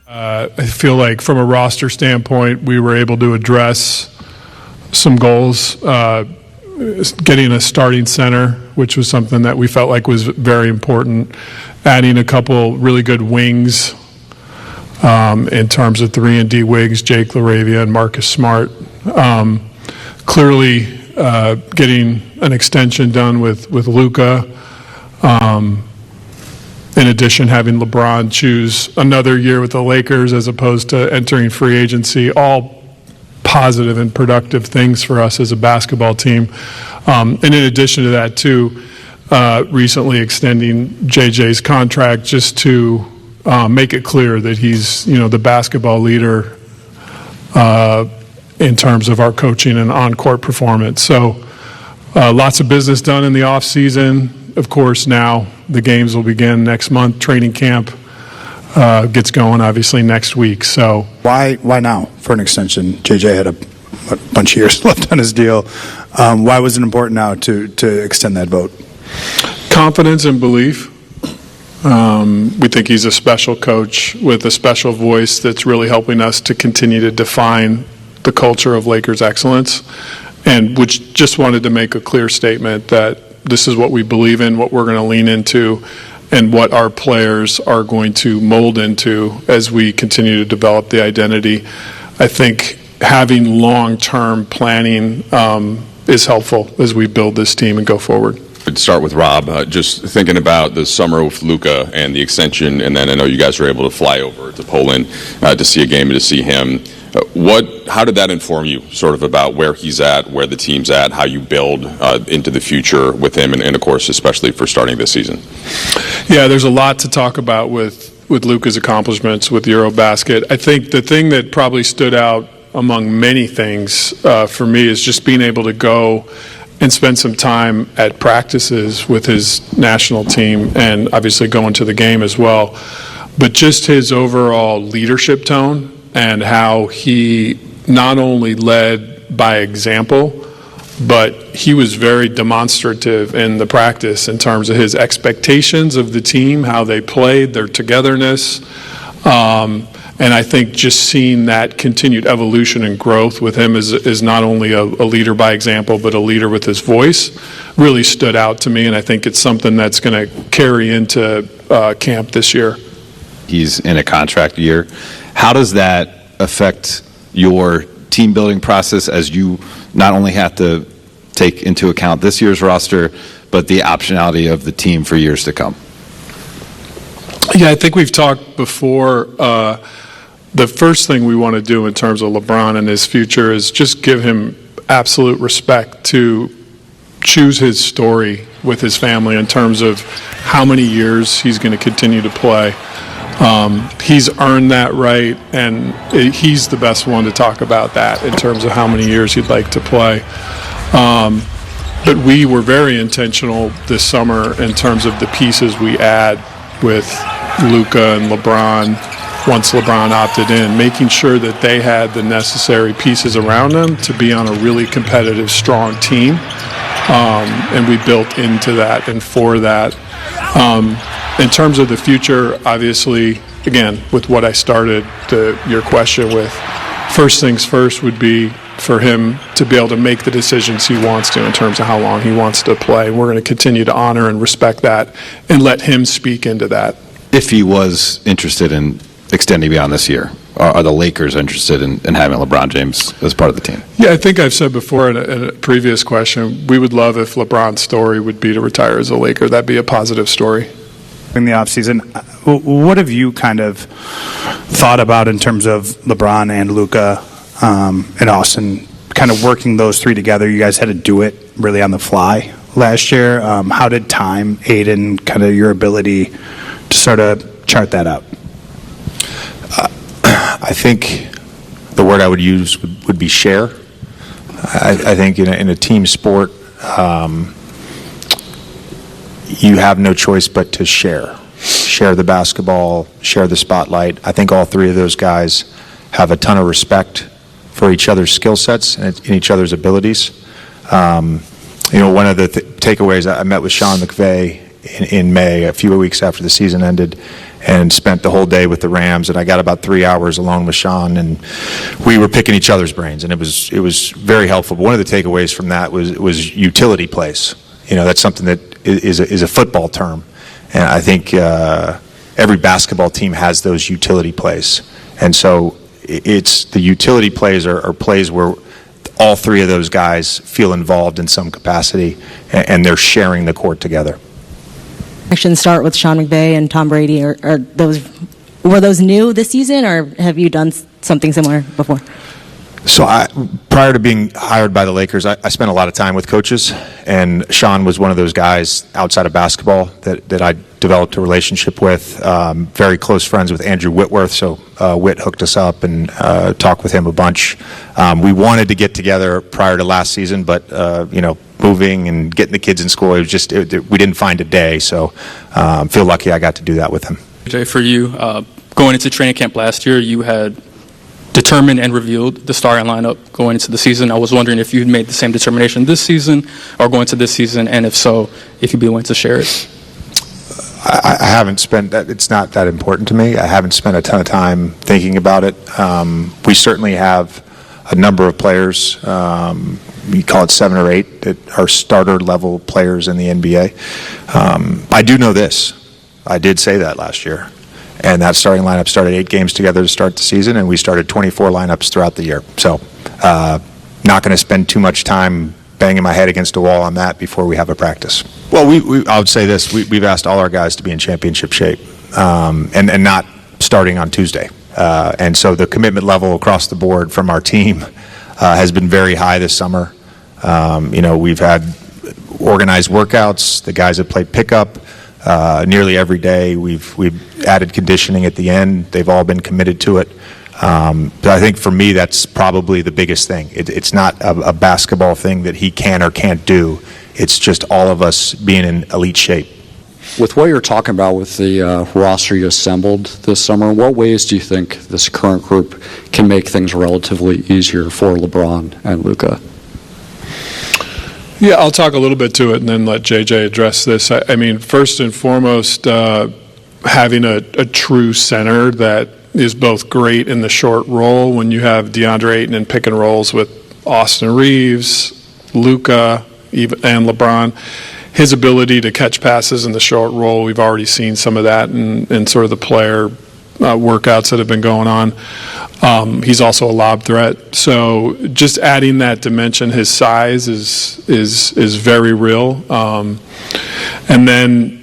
I feel like from a roster standpoint, we were able to address some goals, getting a starting center, which was something that we felt like was very important, adding a couple really good wings in terms of 3-and-D wings, Jake LaRavia and Marcus Smart. Clearly getting an extension done with Luka. In addition, having LeBron choose another year with the Lakers as opposed to entering free agency, all positive and productive things for us as a basketball team. And in addition to that, too, recently extending JJ's contract just to make it clear that he's, the basketball leader in terms of our coaching and on-court performance. So lots of business done in the offseason. Of course, now the games will begin next month. Training camp gets going, obviously, next week. So why now for an extension? JJ had a bunch of years left on his deal. Why was it important now to extend that vote? Confidence and belief. We think he's a special coach with a special voice that's really helping us to continue to define the culture of Lakers excellence, and which just wanted to make a clear statement that this is what we believe in, what we're going to lean into, and what our players are going to mold into as we continue to develop the identity. I think having long-term planning is helpful as we build this team and go forward. I'd start with Rob. Just thinking about the summer with Luka and the extension, and then I know you guys were able to fly over to Poland to see a game and to see him. How did that inform you, sort of about where he's at, where the team's at, how you build into the future with him, and of course, especially for starting this season? Yeah, there's a lot to talk about with Luka's accomplishments with Eurobasket. I think the thing that probably stood out among many things for me is just being able to go and spend some time at practices with his national team and obviously going to the game as well. But just his overall leadership tone and how he not only led by example, but he was very demonstrative in the practice in terms of his expectations of the team, how they played, their togetherness. And I think just seeing that continued evolution and growth with him is not only a leader by example, but a leader with his voice really stood out to me. And I think it's something that's going to carry into camp this year. He's in a contract year. How does that affect your team building process as you not only have to take into account this year's roster, but the optionality of the team for years to come? Yeah, I think we've talked before. The first thing we want to do in terms of LeBron and his future is just give him absolute respect to choose his story with his family in terms of how many years he's going to continue to play. He's earned that right, and he's the best one to talk about that in terms of how many years he'd like to play. But we were very intentional this summer in terms of the pieces we add with Luka and LeBron once LeBron opted in, making sure that they had the necessary pieces around them to be on a really competitive, strong team. And we built into that and for that. In terms of the future, obviously, again, with what I started your question with, first things first would be for him to be able to make the decisions he wants to in terms of how long he wants to play. We're going to continue to honor and respect that and let him speak into that. If he was interested in extending beyond this year, are the Lakers interested in having LeBron James as part of the team? Yeah, I think I've said before in a previous question, we would love if LeBron's story would be to retire as a Laker. That'd be a positive story. In the offseason, what have you kind of thought about in terms of LeBron and Luka and Austin, kind of working those three together? You guys had to do it really on the fly last year. How did time aid in kind of your ability to sort of chart that out? I think the word I would use would be share. I think in a team sport, you have no choice but to share. Share the basketball, share the spotlight. I think all three of those guys have a ton of respect for each other's skill sets and each other's abilities. One of the takeaways, I met with Sean McVay in May, a few weeks after the season ended, and spent the whole day with the Rams. And I got about 3 hours alone with Sean, and we were picking each other's brains, and it was very helpful. But one of the takeaways from that was utility plays. That's something that is a football term, and I think every basketball team has those utility plays. And so it's the utility plays are plays where all three of those guys feel involved in some capacity, and they're sharing the court together. Actions start with Sean McVay and Tom Brady. Were those new this season, or have you done something similar before? So prior to being hired by the Lakers, I spent a lot of time with coaches, and Sean was one of those guys outside of basketball that I developed a relationship with. Very close friends with Andrew Whitworth, so Whit hooked us up and talked with him a bunch. We wanted to get together prior to last season, but moving and getting the kids in school, it was just we didn't find a day. So feel lucky I got to do that with him. Jay, for you, going into training camp last year, you had determined and revealed the starting lineup going into the season. I was wondering if you'd made the same determination this season or going to this season, and if so, if you'd be willing to share it. I haven't spent that. It's not that important to me. I haven't spent a ton of time thinking about it. We certainly have a number of players. We call it 7 or 8 that are starter level players in the NBA. I do know this. I did say that last year. And that starting lineup started 8 games together to start the season, and we started 24 lineups throughout the year. So not going to spend too much time banging my head against a wall on that before we have a practice. Well, I would say this. We've asked all our guys to be in championship shape and not starting on Tuesday. And so the commitment level across the board from our team has been very high this summer. We've had organized workouts. The guys have played pickup nearly every day. We've added conditioning at the end. They've all been committed to it. But I think for me, that's probably the biggest thing. It's not a basketball thing that he can or can't do. It's just all of us being in elite shape. With what you're talking about with the roster you assembled this summer, what ways do you think this current group can make things relatively easier for LeBron and Luka? Yeah, I'll talk a little bit to it and then let JJ address this. I mean, first and foremost, having a true center that is both great in the short roll when you have Deandre Ayton in pick and rolls with Austin Reaves, Luka, and LeBron. His ability to catch passes in the short roll, we've already seen some of that in sort of the player workouts that have been going on. He's also a lob threat. So just adding that dimension, his size is very real. And then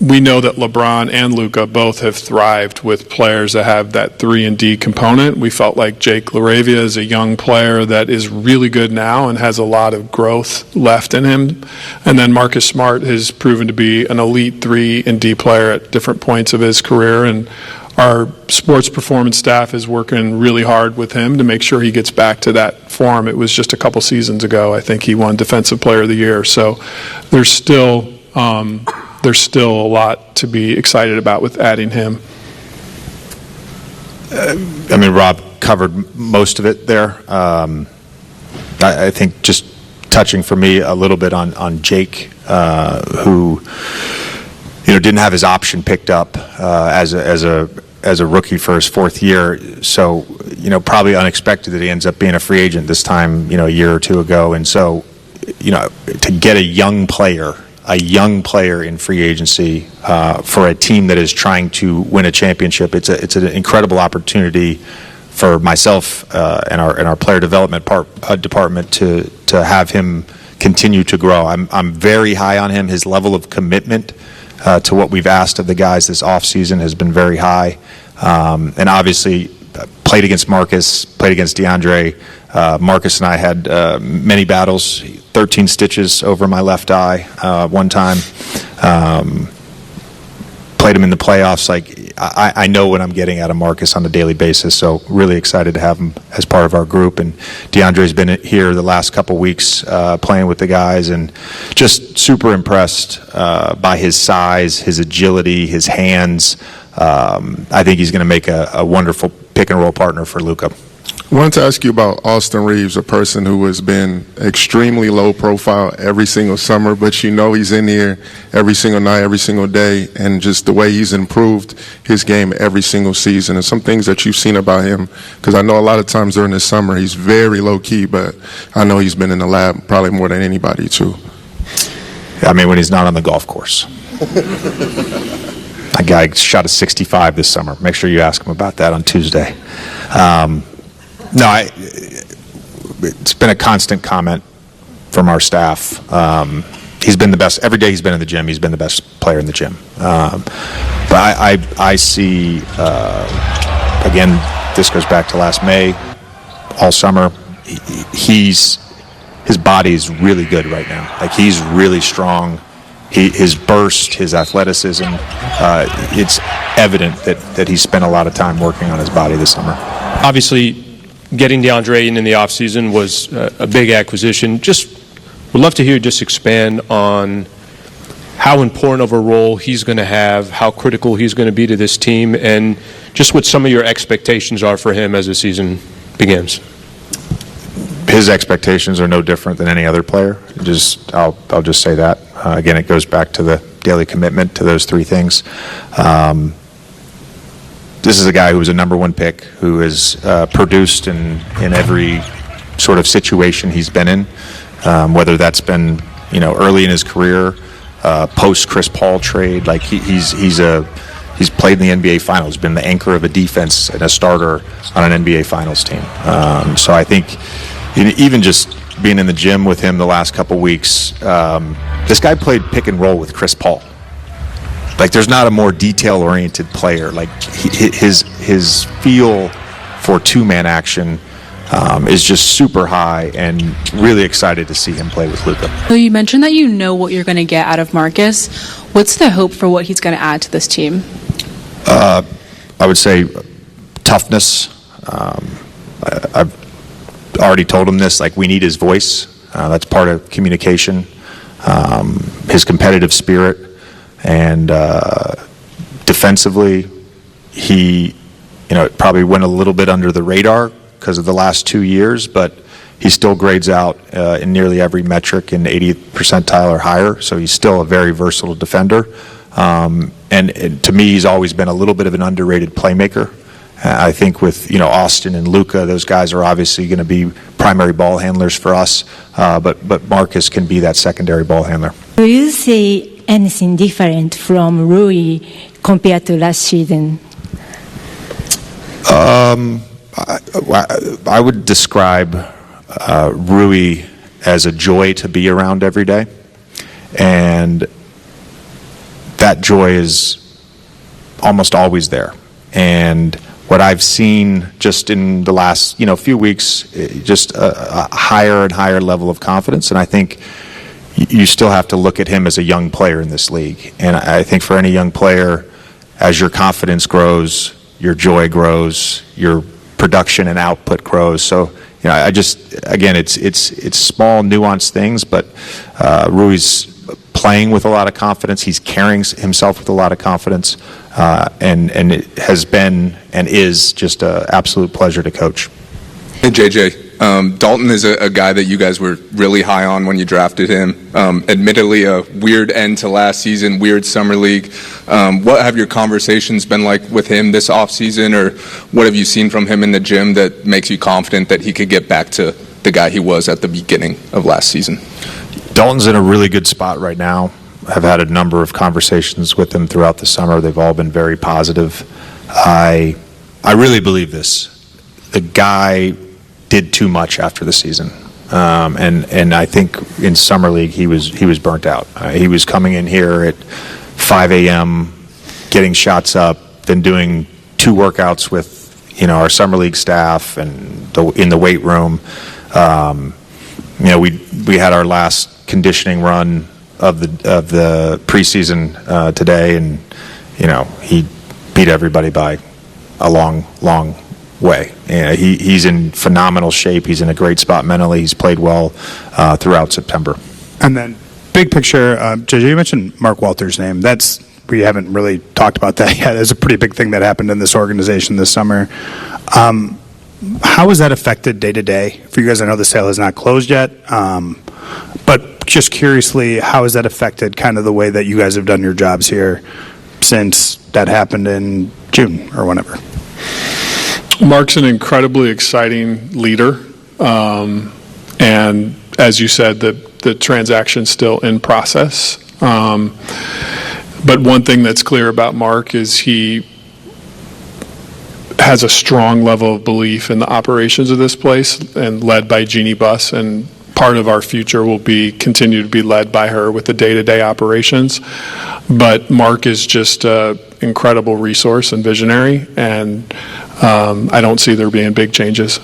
we know that LeBron and Luka both have thrived with players that have that 3-and-D component. We felt like Jake LaRavia is a young player that is really good now and has a lot of growth left in him. And then Marcus Smart has proven to be an elite 3-and-D player at different points of his career. And our sports performance staff is working really hard with him to make sure he gets back to that form. It was just a couple seasons ago, I think he won Defensive Player of the Year. So there's still a lot to be excited about with adding him. I mean, Rob covered most of it there. I think just touching for me a little bit on Jake, who didn't have his option picked up as a rookie for his 4th year. So probably unexpected that he ends up being a free agent this time a year or two ago. And so to get a young player in free agency for a team that is trying to win a championship, it's an incredible opportunity for myself and our player development department to have him continue to grow. I'm very high on him. His level of commitment to what we've asked of the guys this offseason has been very high. And obviously played against Marcus, played against Deandre. Marcus and I had many battles, 13 stitches over my left eye one time. Played him in the playoffs. I know what I'm getting out of Marcus on a daily basis, so really excited to have him as part of our group. And DeAndre's been here the last couple weeks playing with the guys, and just super impressed by his size, his agility, his hands. I think he's going to make a wonderful pick and roll partner for Luka. Wanted to ask you about Austin Reaves, a person who has been extremely low profile every single summer, but you know he's in here every single night, every single day, and just the way he's improved his game every single season, and some things that you've seen about him, because I know a lot of times during the summer he's very low key, but I know he's been in the lab probably more than anybody too. I mean, when he's not on the golf course. That guy shot a 65 this summer. Make sure you ask him about that on Tuesday. It's been a constant comment from our staff. He's been the best. Every day he's been in the gym, he's been the best player in the gym. But I see, again, this goes back to last May, all summer, his body is really good right now. Like, he's really strong. His burst, his athleticism, it's evident that he spent a lot of time working on his body this summer. Obviously, getting Deandre Ayton in the offseason was a big acquisition. Just would love to hear you just expand on how important of a role he's going to have, how critical he's going to be to this team, and just what some of your expectations are for him as the season begins. His expectations are no different than any other player. I'll just say that. Again, it goes back to the daily commitment to those three things. This is a guy who was a number one pick, who has produced in every sort of situation he's been in, whether that's been early in his career, post Chris Paul trade. Like he's played in the NBA Finals, been the anchor of a defense and a starter on an NBA Finals team. So I think even just being in the gym with him the last couple weeks, this guy played pick and roll with Chris Paul. Like, there's not a more detail-oriented player. Like, his feel for two-man action is just super high, and really excited to see him play with Luka. So you mentioned that you know what you're going to get out of Marcus. What's the hope for what he's going to add to this team? I would say toughness. I've already told him this. Like, we need his voice. That's part of communication. His competitive spirit. And defensively, he, probably went a little bit under the radar because of the last 2 years, but he still grades out in nearly every metric in 80th percentile or higher, so he's still a very versatile defender. And to me, he's always been a little bit of an underrated playmaker. I think with, Austin and Luka, those guys are obviously going to be primary ball handlers for us, but Marcus can be that secondary ball handler. Do you see anything different from Rui compared to last season? I would describe Rui as a joy to be around every day, and that joy is almost always there. And what I've seen just in the last few weeks, just a higher and higher level of confidence, and I think you still have to look at him as a young player in this league. And I think for any young player, as your confidence grows, your joy grows, your production and output grows. So, again, it's small, nuanced things, but Rui's playing with a lot of confidence. He's carrying himself with a lot of confidence, and it has been and is just an absolute pleasure to coach. Hey, JJ. Dalton is a guy that you guys were really high on when you drafted him. Admittedly, a weird end to last season, weird summer league. What have your conversations been like with him this offseason, or what have you seen from him in the gym that makes you confident that he could get back to the guy he was at the beginning of last season? Dalton's in a really good spot right now. I've had a number of conversations with him throughout the summer. They've all been very positive. I really believe this. The guy did too much after the season, and I think in summer league he was burnt out. He was coming in here at 5 a.m., getting shots up, then doing 2 workouts with our summer league staff and in the weight room. We had our last conditioning run of the preseason today, and he beat everybody by a long way. He's in phenomenal shape. He's in a great spot mentally. He's played well throughout September. And then, big picture, JJ, you mentioned Mark Walter's name. We haven't really talked about that yet. It's a pretty big thing that happened in this organization this summer. How has that affected day to day for you guys? I know the sale is not closed yet, but just curiously, how has that affected kind of the way that you guys have done your jobs here since that happened in June or whenever? Mark's an incredibly exciting leader, and as you said, the transaction's still in process. But one thing that's clear about Mark is he has a strong level of belief in the operations of this place, and led by Jeannie Buss, and part of our future will be continue to be led by her with the day-to-day operations. But Mark is just an incredible resource and visionary, and I don't see there being big changes.